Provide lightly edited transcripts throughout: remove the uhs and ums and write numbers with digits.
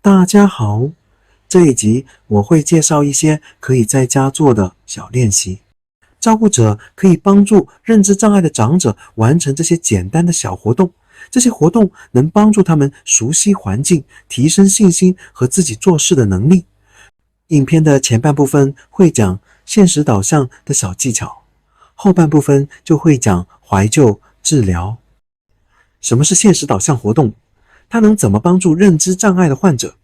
大家好，这一集我会介绍一些可以在家做的小练习。照顾者可以帮助认知障碍的长者完成这些简单的小活动，这些活动能帮助他们熟悉环境，提升信心和自己做事的能力。影片的前半部分会讲现实导向的小技巧，后半部分就会讲怀旧治疗。什么是现实导向活动？它能怎么帮助认知障碍的患者？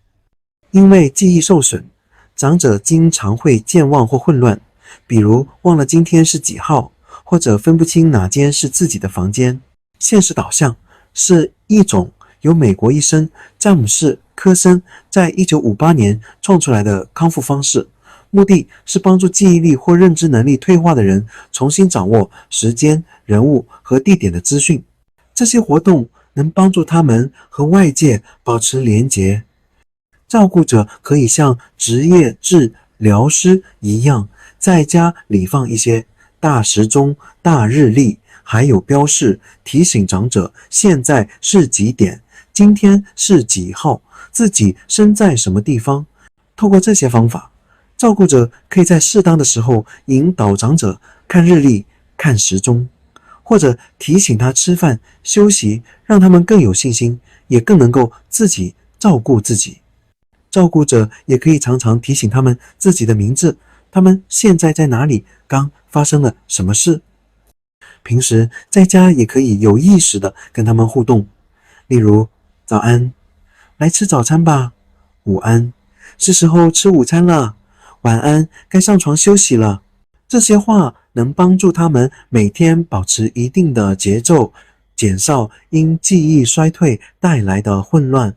因为记忆受损，长者经常会健忘或混乱，比如忘了今天是几号，或者分不清哪间是自己的房间。现实导向是一种由美国医生詹姆士·科森在1958年创出来的康复方式，目的是帮助记忆力或认知能力退化的人重新掌握时间、人物和地点的资讯。这些活动能帮助他们和外界保持连结。照顾者可以像职业治疗师一样，在家里放一些大时钟、大日历，还有标示，提醒长者现在是几点，今天是几号，自己身在什么地方。透过这些方法，照顾者可以在适当的时候引导长者看日历、看时钟，或者提醒他吃饭、休息，让他们更有信心，也更能够自己照顾自己。照顾者也可以常常提醒他们自己的名字，他们现在在哪里，刚发生了什么事。平时在家也可以有意识的跟他们互动，例如早安，来吃早餐吧，午安，是时候吃午餐了，晚安，该上床休息了。这些话能帮助他们每天保持一定的节奏，减少因记忆衰退带来的混乱。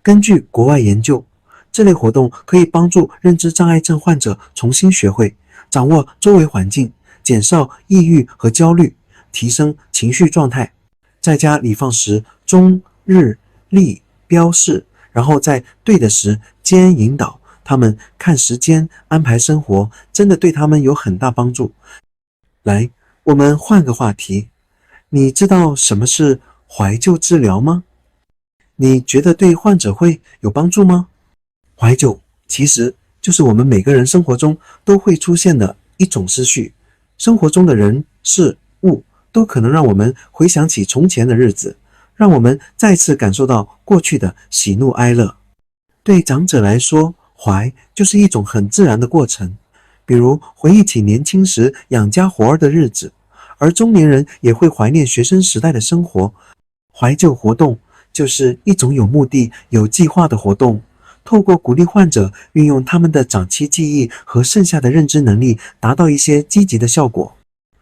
根据国外研究，这类活动可以帮助认知障碍症患者重新学会掌握周围环境，减少抑郁和焦虑，提升情绪状态。在家里放时钟、日、历标示，然后在对的时间引导他们看时间，安排生活，真的对他们有很大帮助。来，我们换个话题，你知道什么是怀旧治疗吗？你觉得对患者会有帮助吗？怀旧其实就是我们每个人生活中都会出现的一种思绪，生活中的人事物都可能让我们回想起从前的日子，让我们再次感受到过去的喜怒哀乐。对长者来说，怀就是一种很自然的过程，比如回忆起年轻时养家活儿的日子，而中年人也会怀念学生时代的生活。怀旧活动就是一种有目的、有计划的活动，透过鼓励患者运用他们的长期记忆和剩下的认知能力，达到一些积极的效果。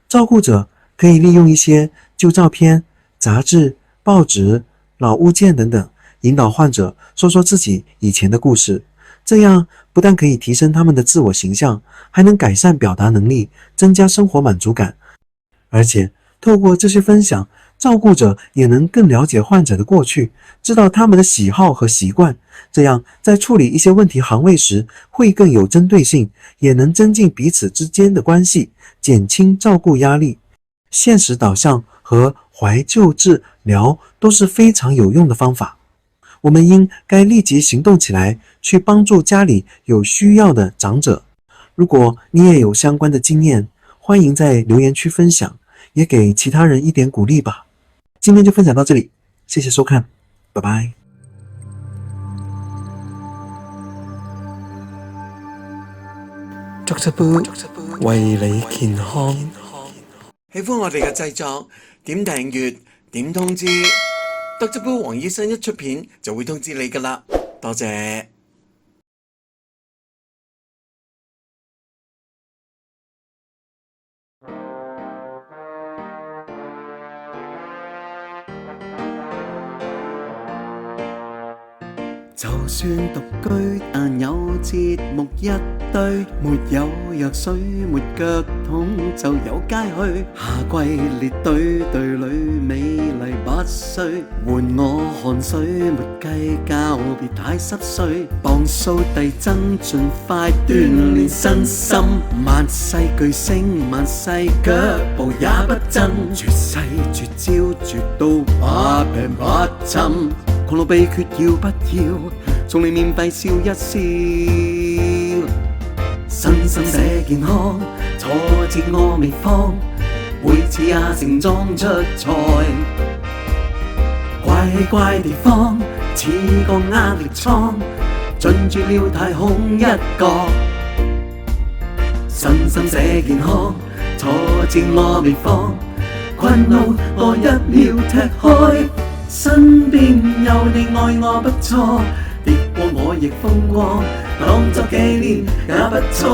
照顾者可以利用一些旧照片、杂志、报纸、老物件等等，引导患者说说自己以前的故事。这样不但可以提升他们的自我形象，还能改善表达能力，增加生活满足感。而且透过这些分享，照顾者也能更了解患者的过去，知道他们的喜好和习惯，这样在处理一些问题行为时会更有针对性，也能增进彼此之间的关系，减轻照顾压力。现实导向和怀旧治疗都是非常有用的方法，我们应该立即行动起来，去帮助家里有需要的长者。如果你也有相关的经验，欢迎在留言区分享，也给其他人一点鼓励吧。今天就分享到这里，谢谢收看，拜拜。捉隻杯，為你健康。喜歡我哋嘅製作，點訂閱，點通知，得隻杯黃醫生一出片就會通知你㗎喇，多謝。就算獨居，但有節目一堆，沒有藥水，沒腳痛，就有街去。夏季列隊，隊裏美麗不需換我汗水，沒計較，別太濕碎。磅數遞增，盡快鍛鍊身心。萬世巨星，萬世腳步也不震，絕世絕招，絕到把病不侵。狂怒秘訣要不要？送你免費笑一笑。身心這健康，挫折我未放，每次也盛裝出賽。怪地方似個壓力艙，進駐了太空一角。身心這健康，挫折我未放，困惱我一秒踢開。身邊有你愛我不錯，跌過我亦風光，當作紀念也不錯。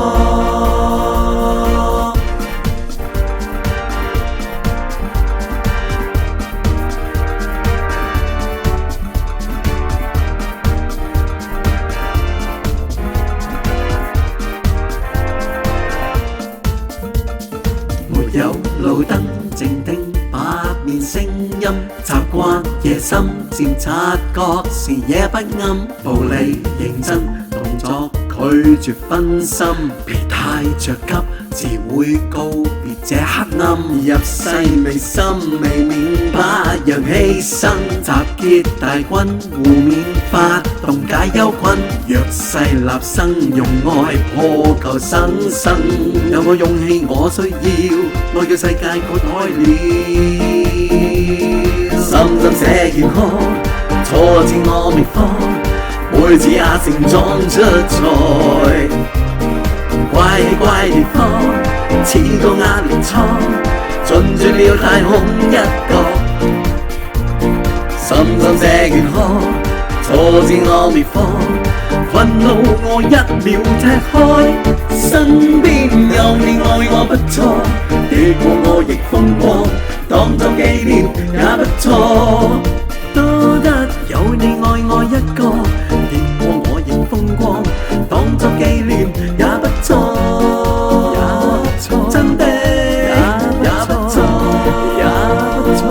沒有路燈，靜聽百面聲音，習慣夜深漸察覺視野不啱，步履認真動作拒絕分心，別太着急，自會告別這黑暗。入世未深未免怕讓犧牲，集結大軍互勉發動解憂困，弱勢立生用愛破舊生生，有我勇氣我需要，愛叫世界豁開了。心心這健康，挫折我未放，每次也盛裝出賽。怪地方似個壓力艙，進駐了太空一角。心心這健康，挫折我未放，困惱我一秒踢開。身邊有你愛我不錯，跌過我亦風光，當作紀念也不錯。多得有你愛我一個，跌過我亦風光，當作紀念也不錯。真的也不錯，也不錯。